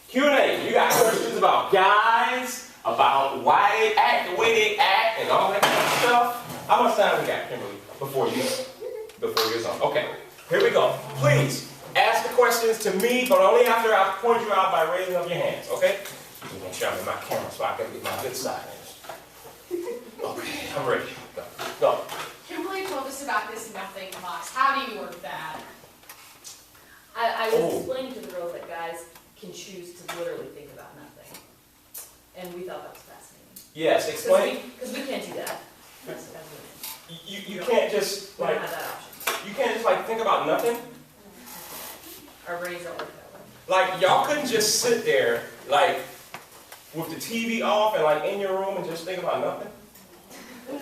Q&A. You got questions about guys, about why they act the way they act, and all that kind of stuff. How much time we got, Kimberly, before your song? Okay, here we go. Please, ask the questions to me, but only after I point you out by raising up your hands, okay? You can make sure I'm in my camera so I can get my good side. Okay, I'm ready. Go. Go. Kimberly told us about this nothing box. How do you work that? I was explaining to the girls that guys can choose to literally think about nothing. And we thought that was fascinating. Yes, explain. Because we can't do that. That's women. You can't just, We like, don't have that option. you can't just, like, think about nothing. Our brains don't work that way. Like, y'all couldn't just sit there, like, with the TV off and, like, in your room and just think about nothing. No.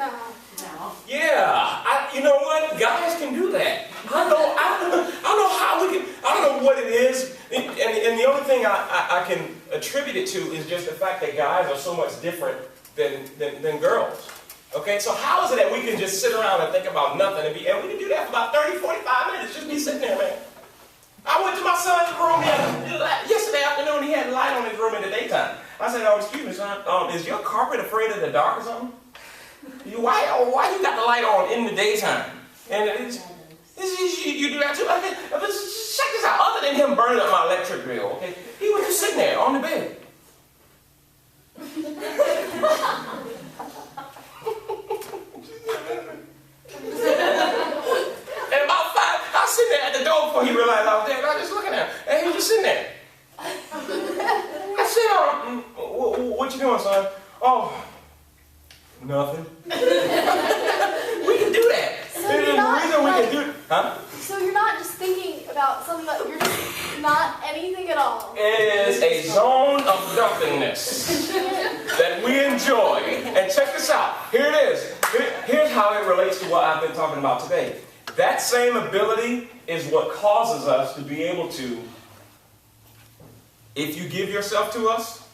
Now, Yeah, you know what? Guys can do that. I don't know how we can, I don't know what it is. And the only thing I can attribute it to is just the fact that guys are so much different than girls. Okay, so how is it that we can just sit around and think about nothing and we can do that for about 30, 45 minutes, just be sitting there, man. I went to my son's room yesterday afternoon, he had a light on his room in the daytime. I said, oh, excuse me, son, is your carpet afraid of the dark or something? Why you got the light on in the daytime? And you do that too? Check this out, other than him burning up my electric bill, okay, he was just sitting there on the bed. And about 5, I was sitting there at the door before he realized I was there, and I was just looking at him, and he was just sitting there. I said, what you doing, son? Oh, nothing. We can do that. So And you're the not, reason we like, can do it, huh? So you're not just thinking about something that you're just not anything at all. It is a zone of nothingness that we enjoy. And check this out. Here it is. Here's how it relates to what I've been talking about today. That same ability is what causes us to be able to, if you give yourself to us,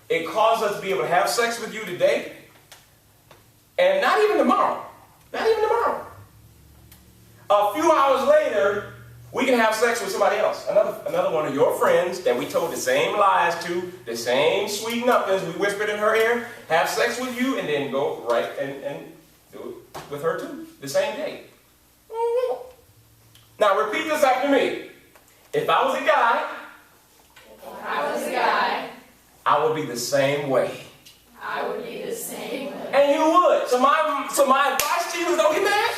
it causes us to be able to have sex with you today, and not even tomorrow. Not even tomorrow. A few hours later, we can have sex with somebody else. Another one of your friends that we told the same lies to, the same sweet nothings we whispered in her ear, have sex with you, and then go right and do it with her too, the same day. Now repeat this after me. If I was a guy, I would be the same way. I would be the same way. And you would. So my advice to you is don't get mad.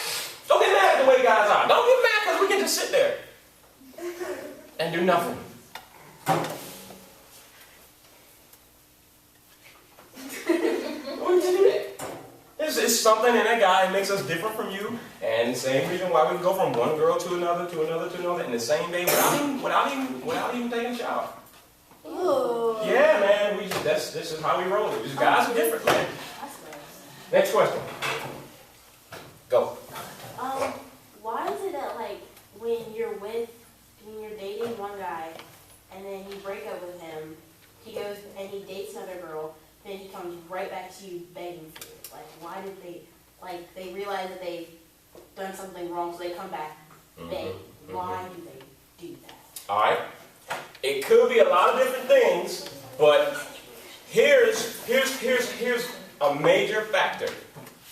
Don't get mad at the way guys are. Don't get mad because we can just sit there and do nothing. We can do that. It's something in that guy that makes us different from you, and the same reason why we can go from one girl to another in the same day without even taking a shower. Ooh. Yeah, man. This is how we roll. These guys are different, man. Next question. Go. Why is it that, like, when you're dating one guy and then you break up with him, he goes and he dates another girl, then he comes right back to you begging for it? Like, why did they realize that they've done something wrong, so they come back beg? Why do they do that? All right. It could be a lot of different things, but here's a major factor.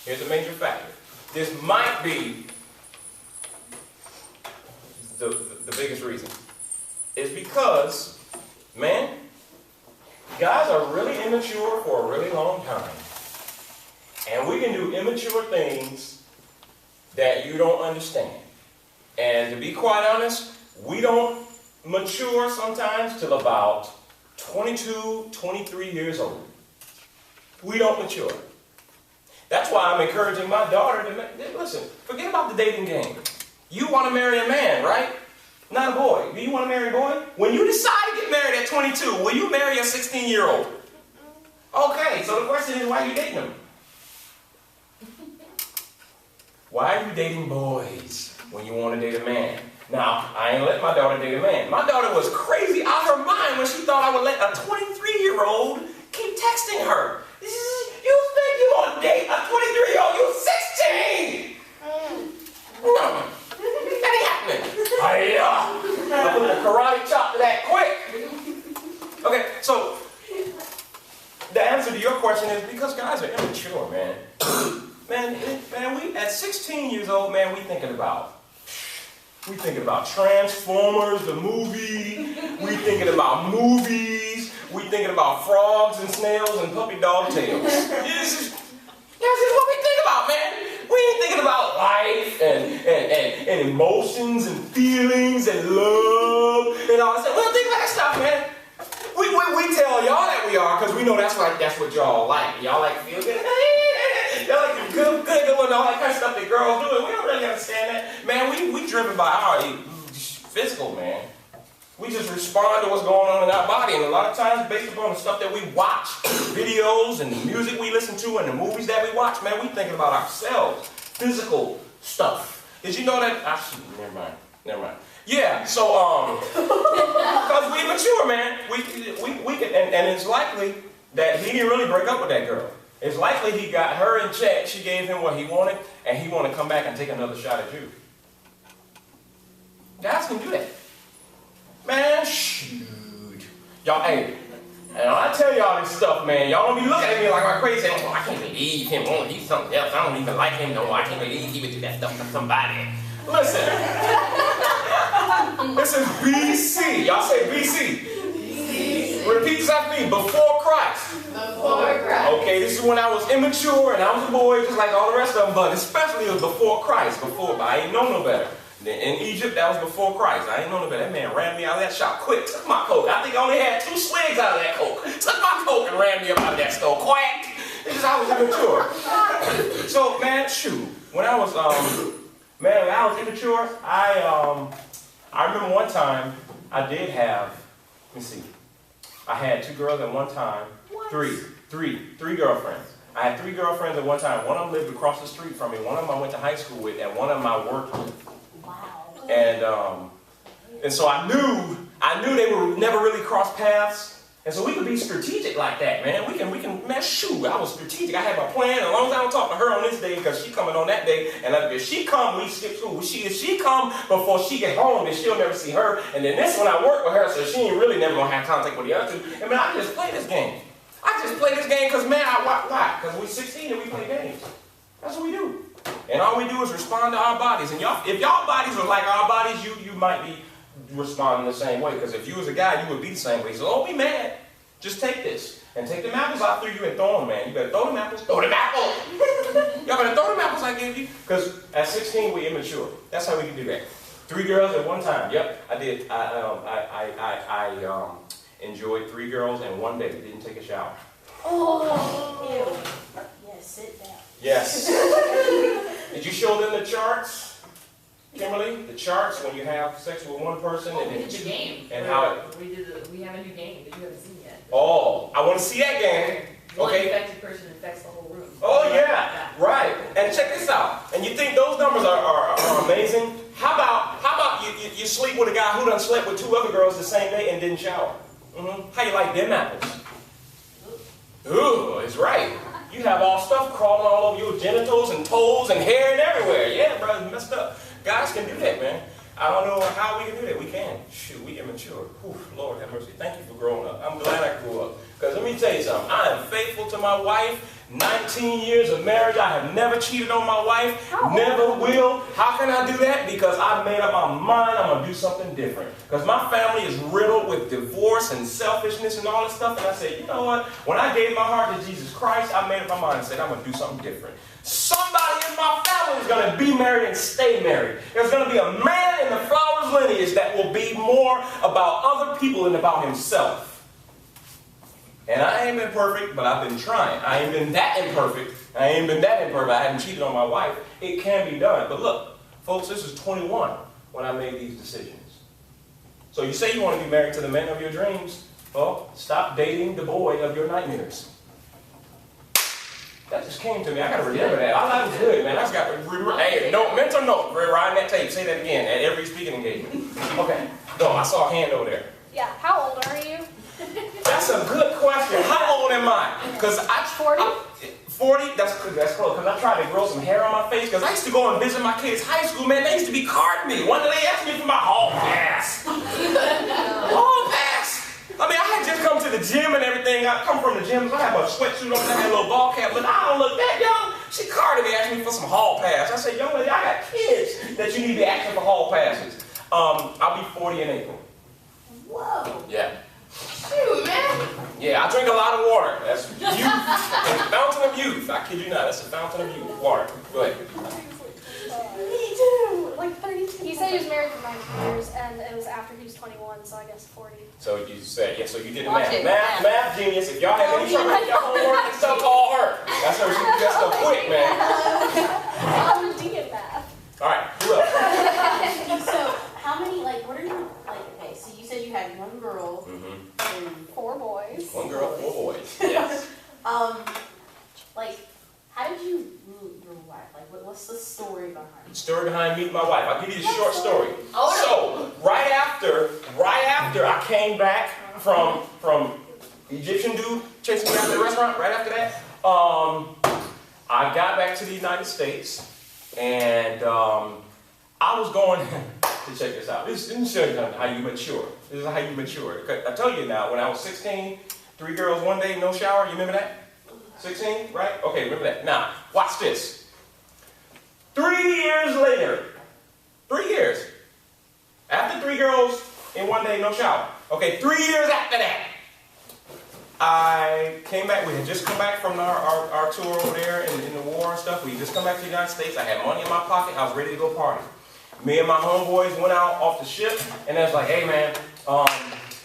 Here's a major factor. This might be the biggest reason. It's because, man, guys are really immature for a really long time. And we can do immature things that you don't understand. And to be quite honest, we don't mature sometimes till about 22, 23 years old. We don't mature. That's why I'm encouraging my daughter to, listen, forget about the dating game. You want to marry a man, right? Not a boy. Do you want to marry a boy? When you decide to get married at 22, will you marry a 16-year-old? Okay, so the question is, why are you dating them? Why are you dating boys when you want to date a man? Now, I ain't let my daughter date a man. My daughter was crazy out of her mind when she thought I would let a 23-year-old keep texting her. You think you want to date a 23-year-old? You're 16! No, that ain't happening. I put a karate chop to that quick. Okay, so the answer to your question is because guys are immature, man. Man, we at 16 years old, man, we thinking about We thinking about Transformers, the movie. We thinking about movies. We thinking about frogs and snails and puppy dog tails. This is what we think about, man. We ain't thinking about life and emotions and feelings and love and all that. We don't think about that stuff, man. We tell y'all that we are because we know that's what y'all like. Y'all like feel good. Y'all like good and all that kind of stuff that girls do. And we don't really understand that. Man, we driven by our physical, man. We just respond to what's going on in our body. And a lot of times, based upon the stuff that we watch, videos and the music we listen to and the movies that we watch, man, we thinking about ourselves. Physical stuff. Did you know that? Never mind. Yeah, so, because we mature, man. We can, and it's likely that he didn't really break up with that girl. It's likely he got her in check, she gave him what he wanted, and he wanted to come back and take another shot at you. Guys can do that. Man, shoot. Y'all, hey, and I tell y'all this stuff, man, y'all don't be looking at me like I'm crazy. Oh, I can't believe him. Oh, he's something else. I don't even like him no more. I can't believe he would do that stuff to somebody. Listen. This is BC. Y'all say BC. Repeat after me. Before Christ. Before Christ. Okay, this is when I was immature and I was a boy just like all the rest of them, but especially it was before Christ. But I ain't know no better. In Egypt, that was before Christ. I ain't know no better. That man ran me out of that shop quick. Took my coat. I think I only had 2 swigs out of that coke. Took my coat and ran me up out of that store. Quack. Because I was immature. So, man, shoot. When I was immature, I remember one time I did have, let me see. I had 2 girls at one time. What? Three girlfriends. I had 3 girlfriends at one time. One of them lived across the street from me. One of them I went to high school with, and one of them I worked with. Wow. And so I knew they would never really cross paths. And so we could be strategic like that, man. We can, man, shoot, I was strategic. I had my plan. As long as I don't talk to her on this day, because she coming on that day, and if she come, we skip school. If she come before she get home, then she'll never see her. And then this one, I work with her, so she ain't really never gonna have contact with the other 2. And man, I just play this game. I just play this game because, man, why? Because we're 16 and we play games. That's what we do. And all we do is respond to our bodies. And y'all, if y'all bodies were like our bodies, you might be responding the same way. Because if you was a guy, you would be the same way. So don't be mad. Just take this. And take them apples out through you and throw them, man. You better throw them apples. Throw them apples. Y'all better throw them apples I gave you. Because at 16, we're immature. That's how we can do that. 3 girls at one time. Yep, I did. I enjoyed 3 girls and one day didn't take a shower. Oh, ew. Yeah, sit down. Yes. Did you show them the charts, Kimberly? The charts when you have sex with one person and We then did the game. and how We have a new game that you haven't seen yet. Oh, I want to see that game. One Okay. infected person infects the whole room. Oh yeah, right. And check this out. And you think those numbers are amazing? How about you sleep with a guy who done slept with 2 other girls the same day and didn't shower? How you like them apples? Ooh, it's right. You have all stuff crawling all over your genitals and toes and hair and everywhere. Yeah, bro, it's messed up. Guys can do that, man. I don't know how we can do that. We can. Shoot, we immature. Whew, Lord have mercy. Thank you for growing up. I'm glad I grew up. Because let me tell you something. I am faithful to my wife. 19 years of marriage. I have never cheated on my wife. Never will. How can I do that? Because I made up my mind I'm going to do something different. Because my family is riddled with divorce and selfishness and all this stuff. And I said, you know what? When I gave my heart to Jesus Christ, I made up my mind and said, I'm going to do something different. Somebody in my family is going to be married and stay married. There's going to be a man in the Flowers lineage that will be more about other people than about himself. And I ain't been perfect, but I've been trying. I ain't been that imperfect. I haven't cheated on my wife. It can be done. But look, folks, this is 21 when I made these decisions. So you say you want to be married to the man of your dreams. Well, stop dating the boy of your nightmares. That just came to me. I got to remember that. Our life is good, man. I just got to hey, no, mental note. Rewind that tape. Say that again at every speaking engagement. Okay. No, I saw a hand over there. Yeah, how old are you? That's a good question. How old am I? Because 40? 40? That's close. Because I tried to grow some hair on my face. Because I used to go and visit my kids' high school, man. They used to be carding me. One day they asked me for my hall pass. Hall pass. I mean, I had just come to the gym and everything. I come from the gym. I have a sweatsuit on. I had a little ball cap. But I don't look that young. She carded me, asked me for some hall pass. I said, young lady, I got kids. that you need to be asking for hall passes. I'll be 40 in April. Whoa. Yeah. Shoot, man. Yeah, I drink a lot of water. That's youth. It's a fountain of youth. I kid you not. That's a fountain of youth. Water. Go ahead. Me too. Like 32. He said he was married for 19 years, and it was after he was 21, so I guess 40. So you said, yeah, so you did the Watch math. it. Math genius. If y'all have any trouble with your homework and stuff, call her. That's her. She gets stuff quick, man. I'm a D in math. All right, who else? So, how many, like, what are you, like, okay, so you said you had one girl Mm-hmm. and 4 boys. One girl, 4 boys. Yes. like, how did you meet your wife? Like, what's the story behind it? Story behind meeting my wife. I'll give you the short story. Oh, So, right after I came back from Egyptian dude chasing me out of the restaurant, right after that, I got back to the United States, and I was going to check this out. This is show you how you mature. This is how you mature. I tell you now, when I was 16, 3 girls one day, no shower. You remember that? 16, right? Okay, remember that. Now, watch this. 3 years later, 3 years, after 3 girls in one day, no shower. Okay, 3 years after that, I came back. We had just come back from our tour over there in the war and stuff. We had just come back to the United States. I had money in my pocket. I was ready to go party. Me and my homeboys went out off the ship, and I was like, hey, man,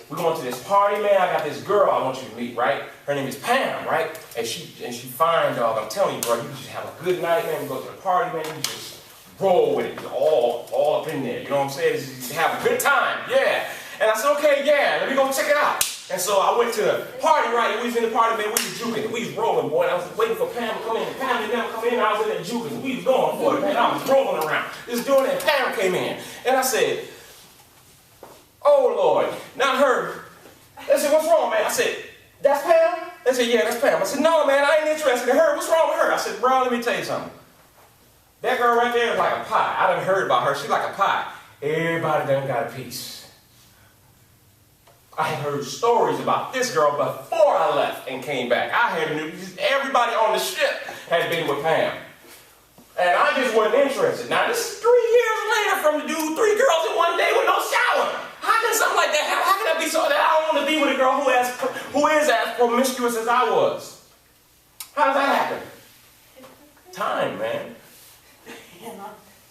we're going to this party, man. I got this girl I want you to meet, right? Her name is Pam, right? And she fine, dog. I'm telling you, bro, you just have a good night, man. You go to the party, man. You just roll with it, all up in there. You know what I'm saying? Just have a good time, yeah. And I said, okay, yeah, let me go check it out. And so I went to the party, right? We was in the party, man. We was juking. We was rolling, boy. I was waiting for Pam to come in. Pam didn't never come in. I was in there juking. We was going for it, man. I was rolling around. Just doing it. And Pam came in. And I said, oh, Lord, not her. They said, what's wrong, man? I said, that's Pam? They said, yeah, that's Pam. I said, no, man, I ain't interested in her. What's wrong with her? I said, bro, let me tell you something. That girl right there is like a pie. I done heard about her. She's like a pie. Everybody done got a piece. I had heard stories about this girl before I left and came back. I had news. Everybody on the ship had been with Pam. And I just wasn't interested. Now, this is 3 years later from the dude, 3 girls in one day with no shower. How can something like that happen? How can that be so that I don't want to be with a girl who is as promiscuous as I was? How does that happen? Time, man.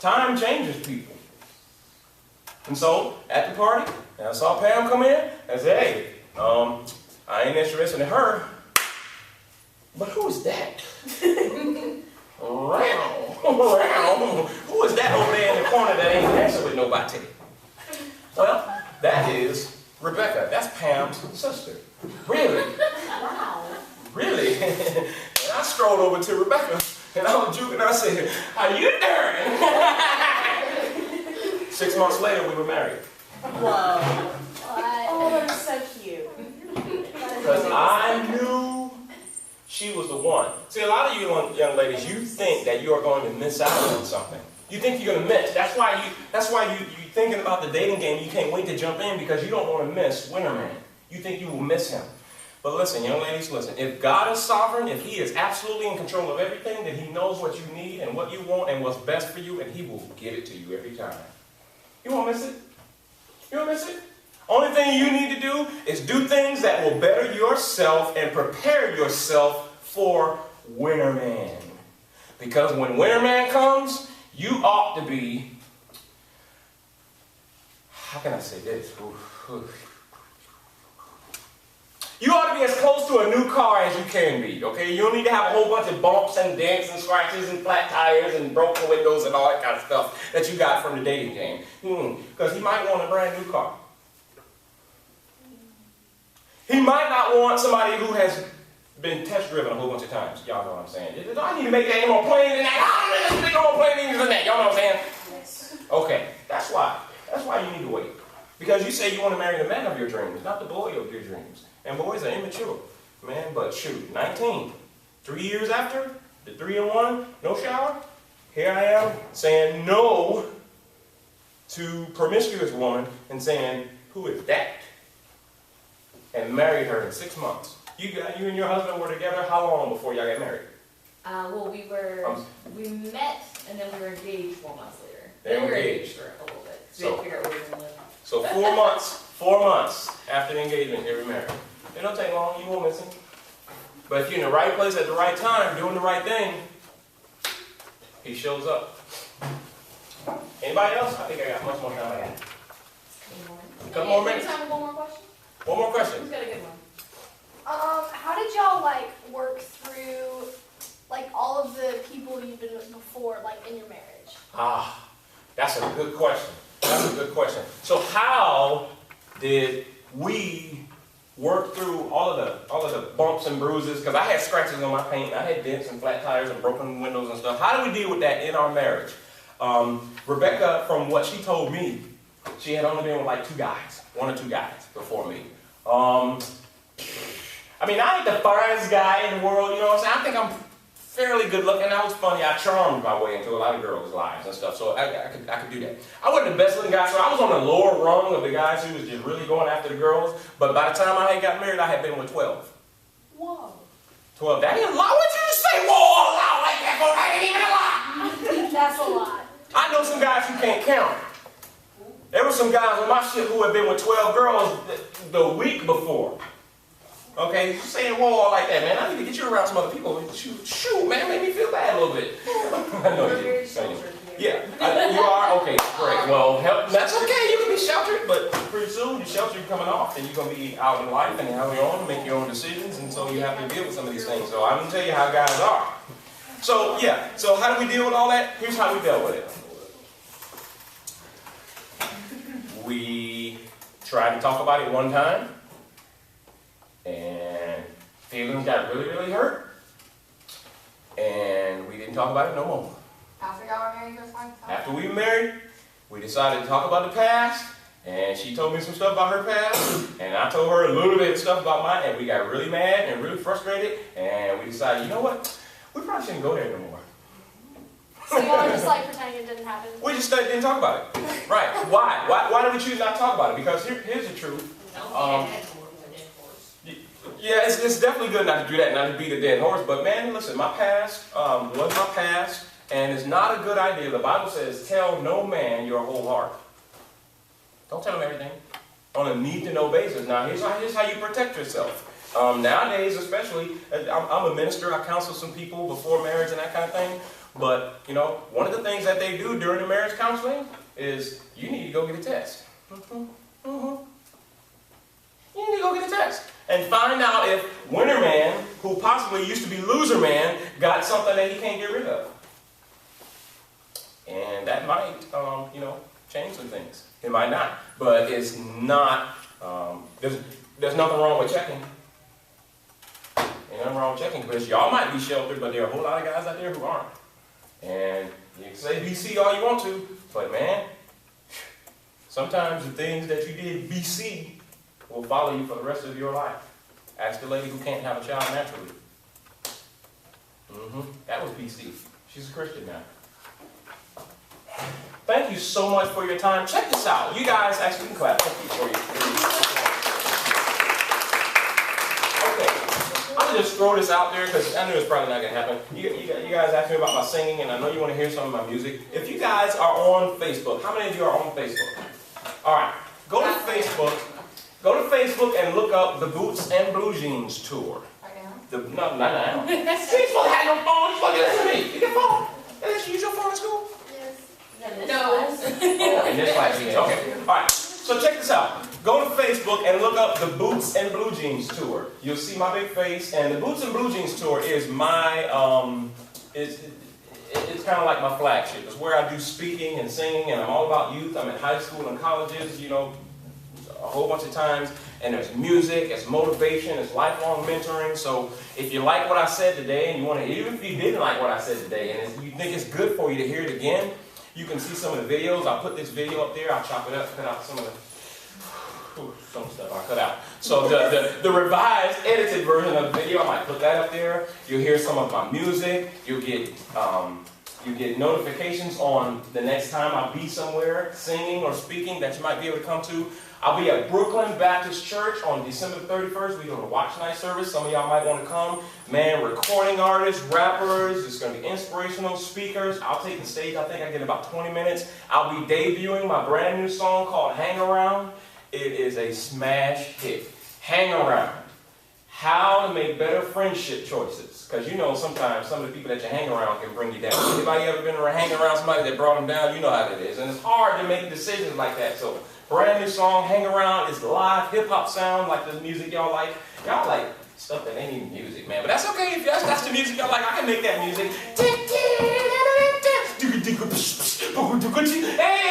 Time changes people. And so, at the party, I saw Pam come in, and I said, hey, I ain't interested in her, but who is that? Who is that over there in the corner that ain't dancing with nobody? Well, that is Rebecca. That's Pam's sister. Really? Wow. Really? And I strolled over to Rebecca, and I was juking, and I said, how you doing? 6 months later, we were married. Whoa. Oh, that's so cute. Because I knew she was the one. See, a lot of you young ladies, you think that you are going to miss out on something. You think you're going to miss. That's why you're thinking about the dating game. You can't wait to jump in because you don't want to miss Winterman. You think you will miss him. But listen, young ladies, listen. If God is sovereign, if He is absolutely in control of everything, then He knows what you need and what you want and what's best for you, and He will give it to you every time. You won't miss it. You won't miss it. Only thing you need to do is do things that will better yourself and prepare yourself for Winterman. Because when Winterman comes, you ought to be, how can I say this? You ought to be as close to a new car as you can be, okay? You don't need to have a whole bunch of bumps and dents and scratches and flat tires and broken windows and all that kind of stuff that you got from the dating game. Because he might want a brand new car. He might not want somebody who has been test driven a whole bunch of times. Y'all know what I'm saying. I need to make that any more plain than that. I don't need to make no more plain than that. Y'all know what I'm saying? Yes. Okay, that's why. That's why you need to wait. Because you say you want to marry the man of your dreams, not the boy of your dreams. And boys are immature, man, but shoot, 19. 3 years after, the 3-in-1, no shower, here I am saying no to promiscuous woman and saying, who is that? And married her in 6 months. You and your husband were together how long before y'all got married? Well, we met and then we were engaged 4 months later. They're engaged. For a little bit. So- So figure out where we're gonna live. So 4 months after the engagement, they're married. It don't take long, you won't miss him. But if you're in the right place at the right time, doing the right thing, he shows up. Anybody else? I think I got much more time. I got. A couple more minutes. Time for one more question? One more question. Who's got a good one? How did y'all like work through like all of the people you've been with before, like in your marriage? Ah, that's a good question. That's a good question. So how did we work through all of the bumps and bruises? Because I had scratches on my paint, I had dents and flat tires and broken windows and stuff. How do we deal with that in our marriage? Rebecca, from what she told me, she had only been with like 1 or 2 guys before me. I mean, I ain't the finest guy in the world, you know what I'm saying? I think I'm fairly good looking. I was funny. I charmed my way into a lot of girls' lives and stuff, so I could do that. I wasn't the best looking guy, so I was on the lower rung of the guys who was just really going after the girls. But by the time I had got married, I had been with 12. Whoa. 12. That ain't a lot. What you just say? Whoa, a lot like that, for that ain't even a lot. That's a lot. I know some guys who can't count. There were some guys on my ship who had been with 12 girls the week before. Okay, you saying whoa like that, man. I need to get you around some other people. Shoot, man, made me feel bad a little bit. I know you Very do. sheltered here. Yeah, you are? Okay, great. Well, that's okay. You can be sheltered, but pretty soon your shelter coming off and you're going to be out in life and have your own, make your own decisions, and so you have to deal with some of these things. So I'm going to tell you how guys are. So, yeah, so how do we deal with all that? Here's how we dealt with it. We tried to talk about it one time, and feelings got really, really hurt, and we didn't talk about it no more. After y'all were married, you guys talked about it? After we were married, we decided to talk about the past, and she told me some stuff about her past, and I told her a little bit of stuff about mine, and we got really mad and really frustrated, and we decided, you know what, we probably shouldn't go there no more. So y'all are just like pretending it didn't happen? We just didn't talk about it. Right. Why? Why did we choose not to talk about it? Because here's the truth. Yeah, it's definitely good not to do that, not to beat a dead horse. But man, listen, my past was my past, and it's not a good idea. The Bible says, tell no man your whole heart. Don't tell him everything. On a need-to-know basis. Now, here's how you protect yourself. Nowadays, especially, I'm a minister. I counsel some people before marriage and that kind of thing. But, you know, one of the things that they do during the marriage counseling is you need to go get a test. You need to go get a test. And find out if winner man, who possibly used to be loser man, got something that he can't get rid of. And that might, you know, change some things. It might not. But it's not, there's nothing wrong with checking. Ain't nothing wrong with checking, because y'all might be sheltered, but there are a whole lot of guys out there who aren't. And you can say BC all you want to, but man, sometimes the things that you did BC will follow you for the rest of your life. Ask the lady who can't have a child naturally. That was BC. She's a Christian now. Thank you so much for your time. Check this out. You guys actually can clap. Thank you for your just throw this out there because I knew it's probably not going to happen. You guys asked me about my singing, and I know you want to hear some of my music. If you guys are on Facebook, how many of you are on Facebook? All right, go to Facebook. Go to Facebook and look up the Boots and Blue Jeans tour. Right now? No, not now. You ain't supposed to have no phone. You're supposed to listen to me. You get a phone. Did you use your phone in school? Yes. No. Oh, in this class, okay. All right. So check this out. Go to Facebook and look up the Boots and Blue Jeans tour. You'll see my big face, and the Boots and Blue Jeans tour is my it's kind of like my flagship. It's where I do speaking and singing, and I'm all about youth. I'm in high school and colleges, you know, a whole bunch of times. And there's music, it's motivation, it's lifelong mentoring. So if you like what I said today, and you want to, even if you didn't like what I said today, and if you think it's good for you to hear it again, you can see some of the videos. I'll put this video up there. I'll chop it up, cut out some of the some stuff I cut out. So the revised, edited version of the video, I might put that up there. You'll hear some of my music. You'll get You get notifications on the next time I'll be somewhere singing or speaking that you might be able to come to. I'll be at Brooklyn Baptist Church on December 31st. We're doing a watch night service. Some of y'all might want to come. Man, recording artists, rappers. It's going to be inspirational speakers. I'll take the stage. I think I get about 20 minutes. I'll be debuting my brand new song called Hang Around. It is a smash hit. Hang Around. How to make better friendship choices. Because you know sometimes some of the people that you hang around can bring you down. Anybody ever been hanging around somebody that brought them down? You know how it is. And it's hard to make decisions like that. So brand new song, Hang Around, is live hip-hop sound like the music y'all like. Y'all like stuff that ain't even music, man. But that's okay if that's the music y'all like. I can make that music. Hey,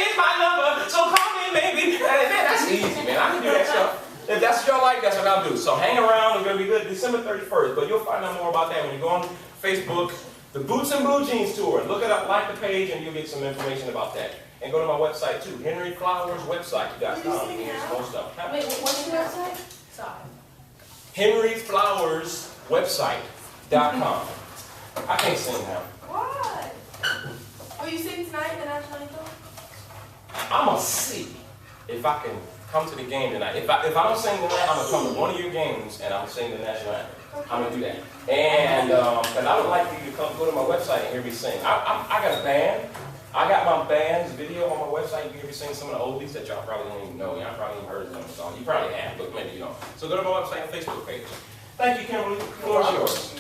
it's my number, so call me, baby. Man, that's easy, man. I can do that stuff. If that's what y'all like, that's what I'll do. So Hang Around is going to be good December 31st. But you'll find out more about that when you go on Facebook, the Boots and Blue Jeans Tour. Look it up, like the page, and you'll get some information about that. And go to my website too, Henry Flowers website.com. You can get some more stuff. Wait, what's your website? Sorry. Henry Flowers website.com. I can't sing now. Why? Will you sing tonight the national anthem? I'm going to see if I can come to the game tonight. If I don't sing tonight, I'm going to come to one of your games and I'm going to sing the national anthem. I'm going to do that. And because I would like for you to come go to my website and hear me sing. I got a band. I got my band's video on my website. You can hear me sing some of the oldies that y'all probably don't even know. Y'all probably even heard some of the songs. You probably have, but maybe you don't. So go to my website and Facebook page. Thank you, Kimberly. The floor is yours.